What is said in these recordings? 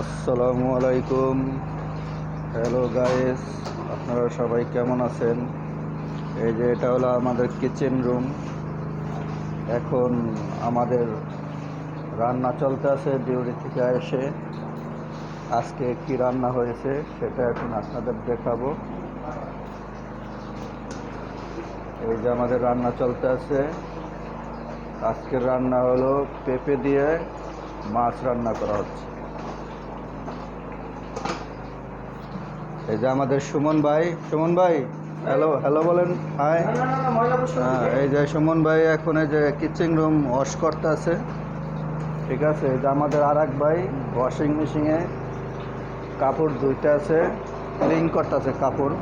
আসসালামু আলাইকুম। Hello guys, আপনারা সবাই কেমন আছেন? এই যে এটা হলো আমাদের কিচেন রুম। এখন আমাদের রান্না চলতে আছে ডিউটি থেকে এসে। আজকে কি রান্না হয়েছে সেটা এখন আপনাদের দেখাবো। এই যে আমাদের রান্না চলতে আছে। আজকের রান্না হলো পেঁপে দিয়ে মাছ রান্না করা হচ্ছে। এই যে আমাদের সুমন ভাই হ্যালো হ্যালো বলেন হাই। এই যে সুমন ভাই এখন এই যে কিচেন রুম ওয়াশ করতে আছে। ঠিক আছে, এই যে আমাদের আর এক ভাই ওয়াশিং মেশিনে কাপড় ধুইতে আছে, ক্লিন করতে আছে কাপড়।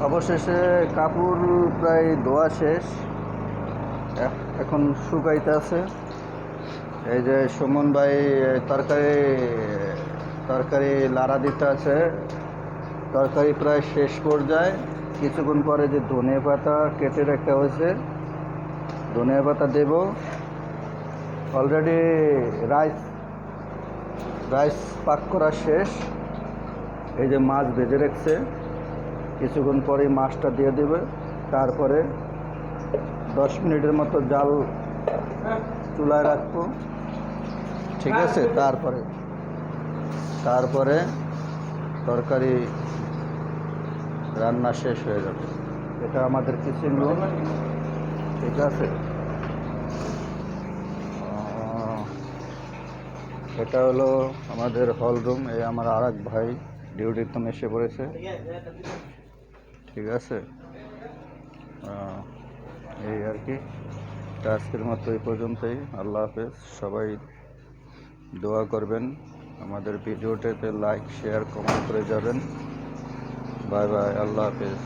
অবশেষে কাপড় প্রায় ধোয়া শেষ, এখন শুকাইতে আছে। এই যে সুমন ভাই তরকারি তরকারি লাড়া দিতে আছে। তরকারি প্রায় শেষ পর্যায়ে। কিছুক্ষণ পরে যে ধনে পাতা কেটে রাখা হয়েছে, ধনে পাতা দেব। অলরেডি রাইস পাক করা শেষ। এই যে মাছ ভেজে রাখছে, কিছুক্ষণ পরেই মাছটা দিয়ে দেবে। তারপরে 10 মিনিটের মতো জাল চুলায় রাখবো। ঠিক আছে, তারপরে তরকারি রান্না শেষ হয়ে যাবে। এটা আমাদের কিচেন রুম। ঠিক আছে, এটা হলো আমাদের হল রুম। এই আমার আর এক ভাই ডিউটিতে এসে পড়েছে। ঠিক আছে, এই আর কি। আজকের মতো এই পর্যন্তই। আল্লাহ হাফেজ। সবাই দোয়া করবেন, আমাদের ভিডিওটাতে লাইক শেয়ার কমেন্ট করে যাবেন। বাই বাই, আল্লাহ হাফেজ।